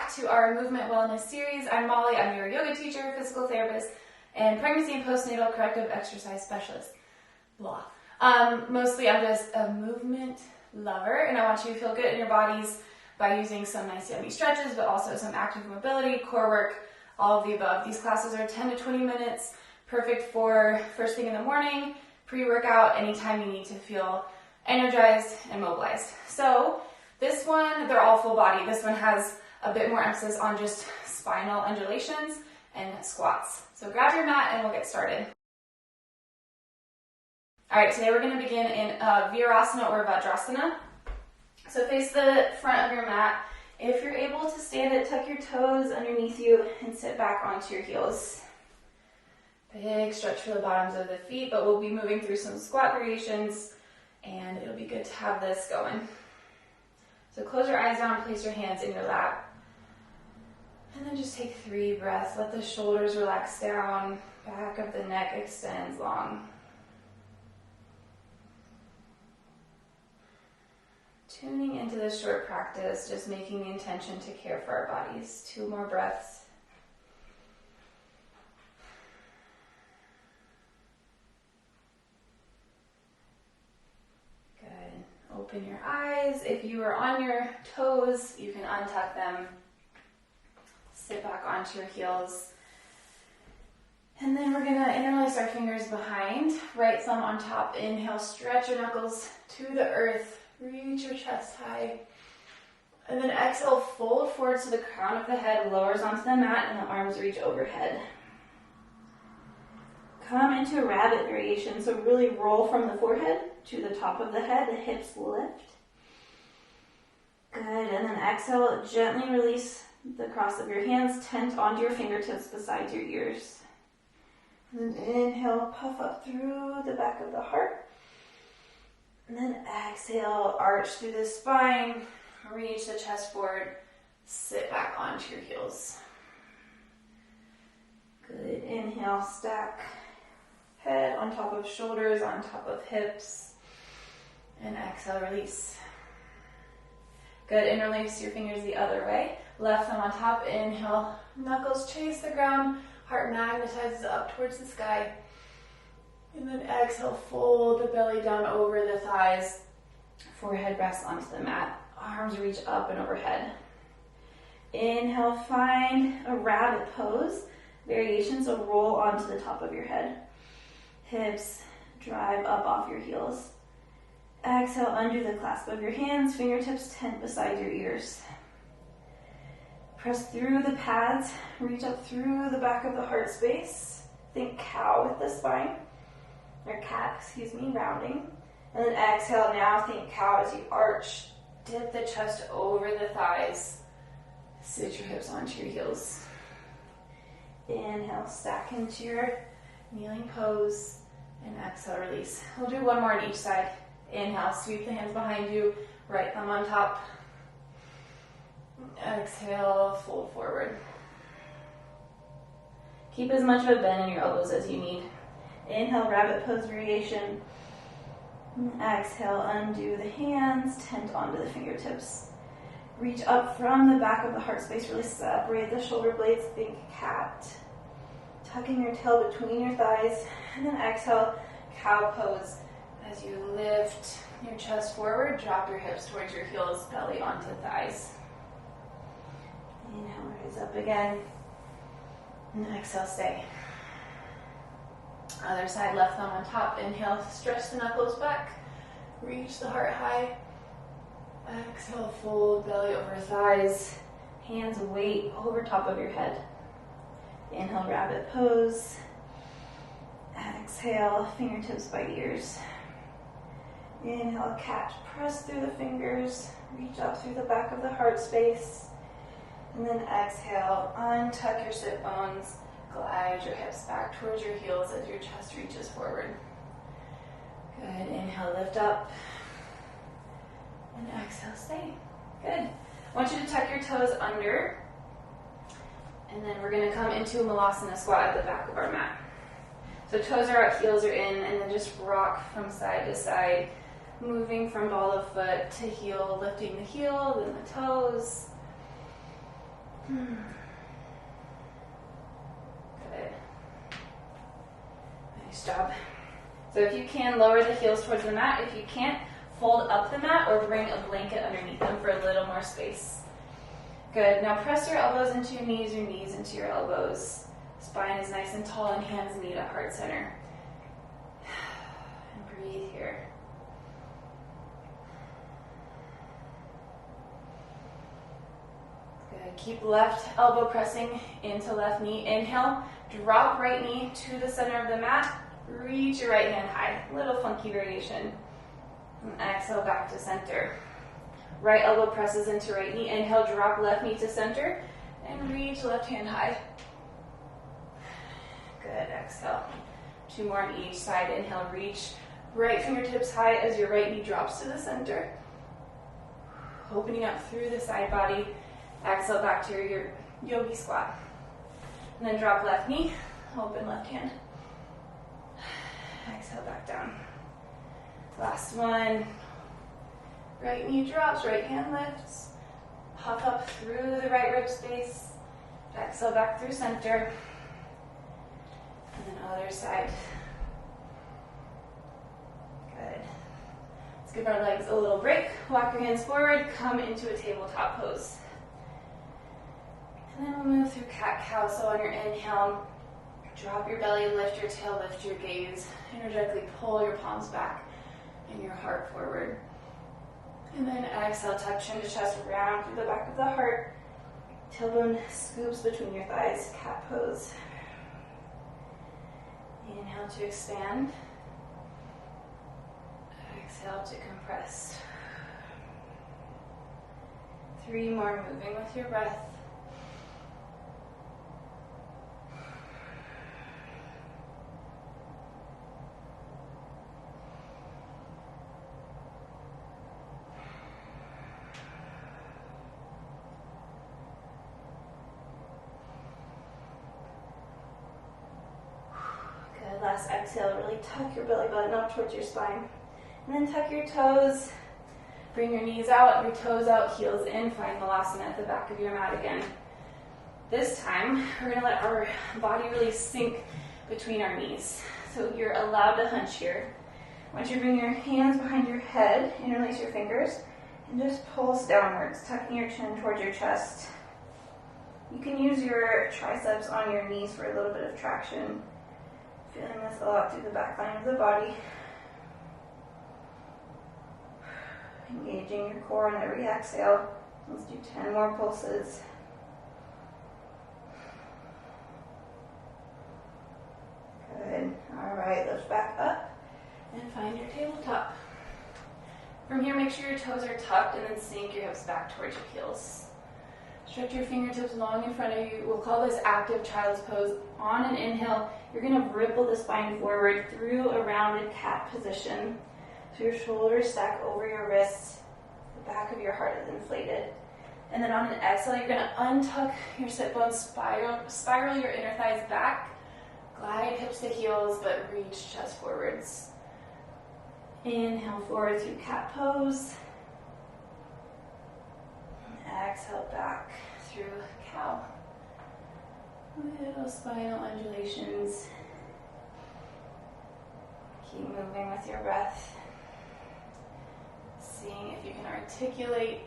back to our Movement Wellness series. I'm Molly, I'm your yoga teacher, physical therapist, and pregnancy and postnatal corrective exercise specialist. Blah. Mostly I'm just a movement lover, and I want you to feel good in your bodies by using some nice yummy stretches, but also some active mobility, core work, all of the above. These classes are 10 to 20 minutes, perfect for first thing in the morning, pre-workout, anytime you need to feel energized and mobilized. So this one, they're all full body. This one has a bit more emphasis on just spinal undulations and squats. So grab your mat and we'll get started. All right, today we're going to begin in Virasana or Vajrasana. So face the front of your mat. If you're able to stand it, tuck your toes underneath you and sit back onto your heels. Big stretch for the bottoms of the feet, but we'll be moving through some squat variations and it'll be good to have this going. So close your eyes down, place your hands in your lap. And then just take 3 breaths. Let the shoulders relax down, back of the neck extends long. Tuning into this short practice, just making the intention to care for our bodies. 2 more breaths. Open your eyes. If you are on your toes, you can untuck them. Sit back onto your heels. And then we're going to interlace our fingers behind. Right thumb on top. Inhale, stretch your knuckles to the earth. Reach your chest high. And then exhale, fold forward so the crown of the head lowers onto the mat and the arms reach overhead. Come into a rabbit variation, so really roll from the forehead to the top of the head, the hips lift. Good, and then exhale, gently release the cross of your hands, tent onto your fingertips beside your ears. And then inhale, puff up through the back of the heart. And then exhale, arch through the spine, reach the chest forward, sit back onto your heels. Good, inhale, stack. Head on top of shoulders, on top of hips. And exhale, release. Good, interlace your fingers the other way. Left thumb on top, inhale. Knuckles chase the ground. Heart magnetizes up towards the sky. And then exhale, fold the belly down over the thighs. Forehead rests onto the mat. Arms reach up and overhead. Inhale, find a rabbit pose. Variation, so roll onto the top of your head. Hips drive up off your heels. Exhale, undo the clasp of your hands, fingertips tent beside your ears. Press through the pads, reach up through the back of the heart space. Think cow with the spine, or cat, excuse me, rounding. And then exhale, now think cow as you arch. Dip the chest over the thighs. Sit your hips onto your heels. Inhale, stack into your kneeling pose. And exhale, release. We'll do 1 more on each side. Inhale, sweep the hands behind you, right thumb on top. Exhale, fold forward. Keep as much of a bend in your elbows as you need. Inhale, rabbit pose variation. Exhale, undo the hands, tent onto the fingertips. Reach up from the back of the heart space, really separate the shoulder blades, think cat. Tucking your tail between your thighs, and then exhale, cow pose. As you lift your chest forward, drop your hips towards your heels, belly onto thighs. Inhale, raise up again, and exhale, stay. Other side, left thumb on top. Inhale, stretch the knuckles back, reach the heart high. Exhale, fold belly over thighs, hands weight over top of your head. Inhale, rabbit pose. Exhale, fingertips by ears. Inhale, catch, press through the fingers, reach up through the back of the heart space. And then exhale, untuck your sit bones, glide your hips back towards your heels as your chest reaches forward. Good, inhale, lift up. And exhale, stay. Good. I want you to tuck your toes under. And then we're going to come into a Malasana squat at the back of our mat. So toes are out, heels are in, and then just rock from side to side, moving from ball of foot to heel, lifting the heel, then the toes. job. So if you can, lower the heels towards the mat. If you can't, fold up the mat or bring a blanket underneath them for a little more space. Good. Now press your elbows into your knees into your elbows. Spine is nice and tall and hands meet at heart center. And breathe here. Good. Keep left elbow pressing into left knee. Inhale, drop right knee to the center of the mat. Reach your right hand high. Little funky variation. And exhale back to center. Right elbow presses into right knee. Inhale, drop left knee to center. And reach left hand high. Good. Exhale. 2 more on each side. Inhale, reach right fingertips high as your right knee drops to the center. Opening up through the side body. Exhale back to your yogi squat. And then drop left knee, open left hand. Exhale back down. Last one. Right knee drops, right hand lifts. Puff up through the right rib space. Exhale back through center. And then other side. Good. Let's give our legs a little break. Walk your hands forward, come into a tabletop pose. And then we'll move through cat-cow. So on your inhale, drop your belly, lift your tail, lift your gaze. Energetically pull your palms back and your heart forward. And then exhale, tuck chin to chest, round through the back of the heart. Tailbone scoops between your thighs, cat pose. Inhale to expand. Exhale to compress. 3 more, moving with your breath. Last exhale, really tuck your belly button up towards your spine. And then tuck your toes. Bring your knees out, your toes out, heels in. Find Malasana at the back of your mat again. This time, we're going to let our body really sink between our knees. So you're allowed to hunch here. I want you to bring your hands behind your head, interlace your fingers, and just pulse downwards, tucking your chin towards your chest. You can use your triceps on your knees for a little bit of traction. Feeling this a lot through the back line of the body. Engaging your core on every exhale. Let's do 10 more pulses. Good. All right, lift back up and find your tabletop. From here, make sure your toes are tucked and then sink your hips back towards your heels. Stretch your fingertips long in front of you. We'll call this active child's pose. On an inhale, you're going to ripple the spine forward through a rounded cat position. So your shoulders stack over your wrists. The back of your heart is inflated. And then on an exhale, you're going to untuck your sit bones, spiral your inner thighs back. Glide hips to heels, but reach chest forwards. Inhale forward through cat pose. Exhale back through cow. Little spinal undulations. Keep moving with your breath. Seeing if you can articulate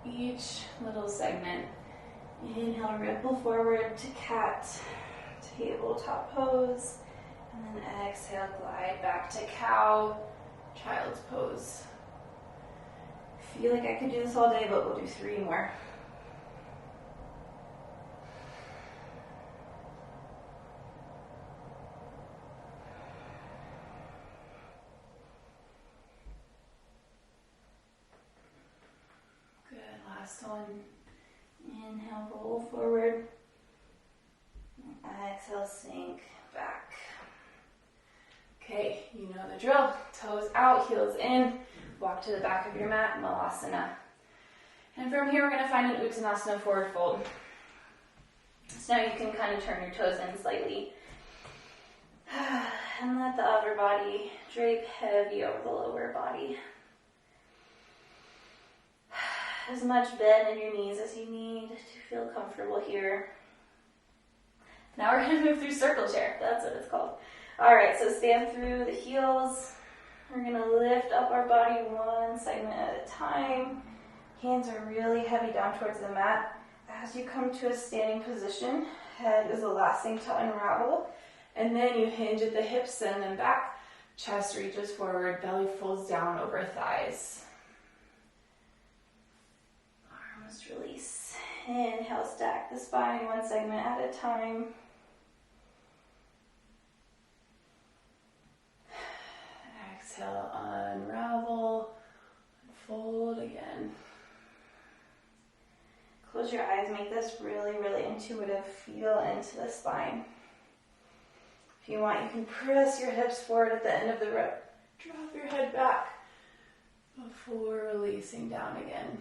each little segment. Inhale, ripple forward to cat, tabletop pose. And then exhale, glide back to cow, child's pose. I feel like I could do this all day, but we'll do 3 more. Good, last one. Inhale, roll forward. Exhale, sink back. Okay, you know the drill. Toes out, heels in. Walk to the back of your mat, Malasana. And from here, we're going to find an Uttanasana forward fold. So now you can kind of turn your toes in slightly. And let the upper body drape heavy over the lower body. As much bend in your knees as you need to feel comfortable here. Now we're going to move through circle chair. That's what it's called. All right, so stand through the heels. We're gonna lift up our body one segment at a time. Hands are really heavy down towards the mat. As you come to a standing position, head is the last thing to unravel. And then you hinge at the hips, send them back. Chest reaches forward, belly folds down over thighs. Arms release. Inhale, stack the spine one segment at a time. Exhale, unravel, fold again. Close your eyes, make this really, really intuitive. Feel into the spine. If you want, you can press your hips forward at the end of the rep. Drop your head back before releasing down again.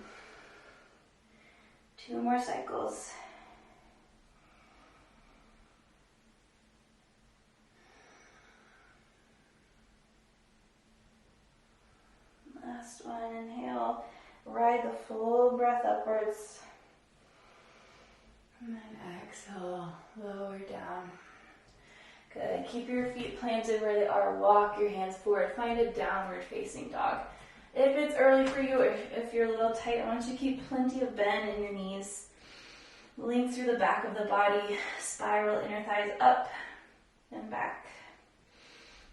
2 more cycles. Last one, inhale. Ride the full breath upwards. And then exhale, lower down. Good. Keep your feet planted where they are. Walk your hands forward. Find a downward facing dog. If it's early for you, or if you're a little tight, I want you to keep plenty of bend in your knees. Length through the back of the body. Spiral inner thighs up and back.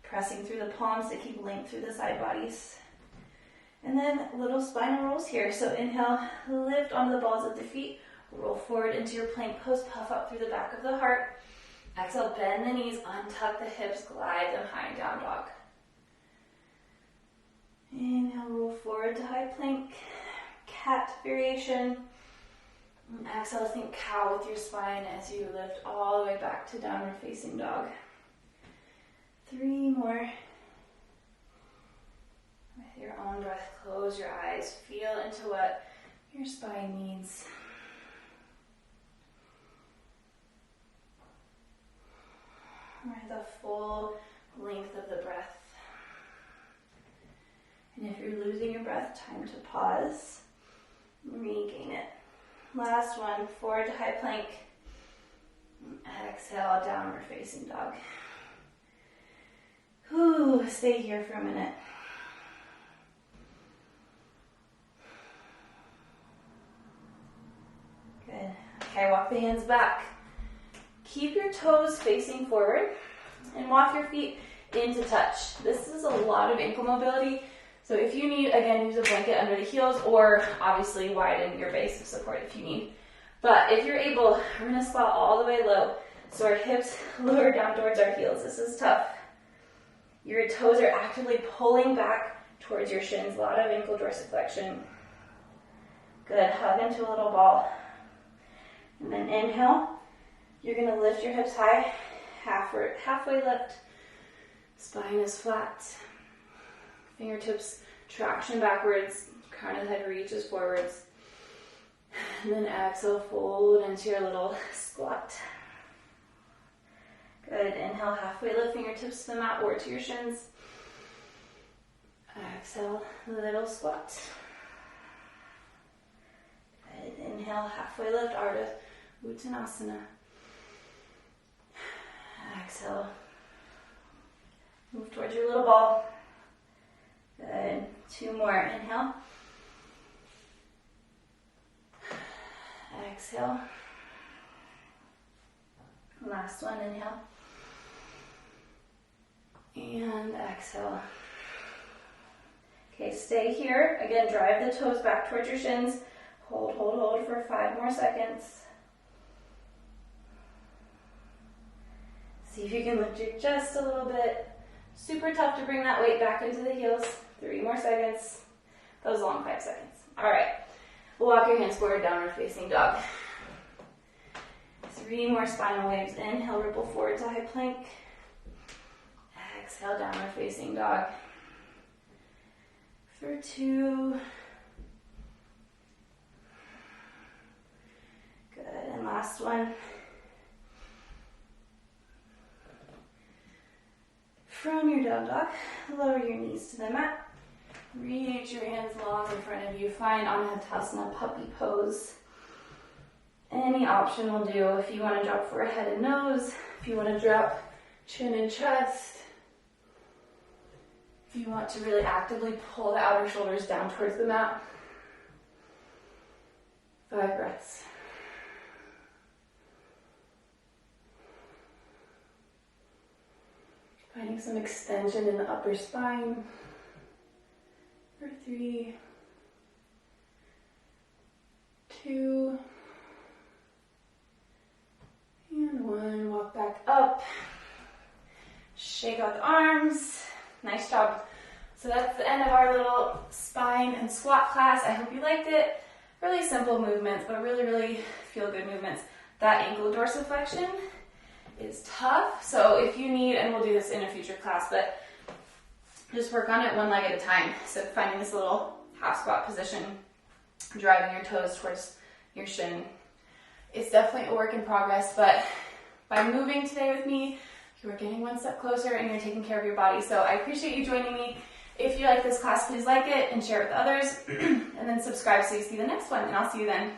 Pressing through the palms to keep length through the side bodies. And then little spinal rolls here. So inhale, lift onto the balls of the feet. Roll forward into your plank pose. Puff up through the back of the heart. Exhale, bend the knees, untuck the hips, glide them high, down dog. Inhale, roll forward to high plank, cat variation. And exhale, think cow with your spine as you lift all the way back to downward facing dog. 3 more. With your own breath, close your eyes. Feel into what your spine needs. The full length of the breath. And if you're losing your breath, time to pause, regain it. Last one, forward to high plank. Exhale, downward facing dog. Stay here for a minute. Good. Okay, walk the hands back. Keep your toes facing forward and walk your feet into touch. This is a lot of ankle mobility. So if you need, again, use a blanket under the heels or obviously widen your base of support if you need. But if you're able, we're going to squat all the way low. So our hips lower down towards our heels. This is tough. Your toes are actively pulling back towards your shins. A lot of ankle dorsiflexion. Good. Hug into a little ball. And then inhale. You're going to lift your hips high, halfway lift. Spine is flat. Fingertips traction backwards. Crown of the head reaches forwards. And then exhale, fold into your little squat. Good. Inhale, halfway lift, fingertips to the mat or to your shins. Exhale, little squat. Good. Inhale, halfway lift, Uttanasana. Exhale. Move towards your little ball. Good. 2 more. Inhale. Exhale. Last one. Inhale. And exhale. Okay, stay here. Again, drive the toes back towards your shins. Hold, hold, hold for 5 more seconds. See if you can lift your chest a little bit. Super tough to bring that weight back into the heels. 3 more seconds. That was a long 5 seconds. All right. Walk your hands forward, downward facing dog. 3 more spinal waves. Inhale, ripple forward to high plank. Exhale, downward facing dog. For 2. Good. And last one. From your down dog, lower your knees to the mat. Reach your hands long in front of you. Find Untitled puppy pose. Any option will do. If you want to drop forehead and nose, if you want to drop chin and chest. If you want to really actively pull the outer shoulders down towards the mat. 5 breaths. Finding some extension in the upper spine. For 3, 2, and 1. Walk back up. Shake out the arms. Nice job. So that's the end of our little spine and squat class. I hope you liked it. Really simple movements, but really, really feel good movements. That ankle dorsiflexion is tough. So if you need, and we'll do this in a future class, but just work on it one leg at a time. So finding this little half squat position, driving your toes towards your shin. It's definitely a work in progress, but by moving today with me, you are getting one step closer and you're taking care of your body. So I appreciate you joining me. If you like this class, please like it and share it with others. And then subscribe so you see the next one, and I'll see you then.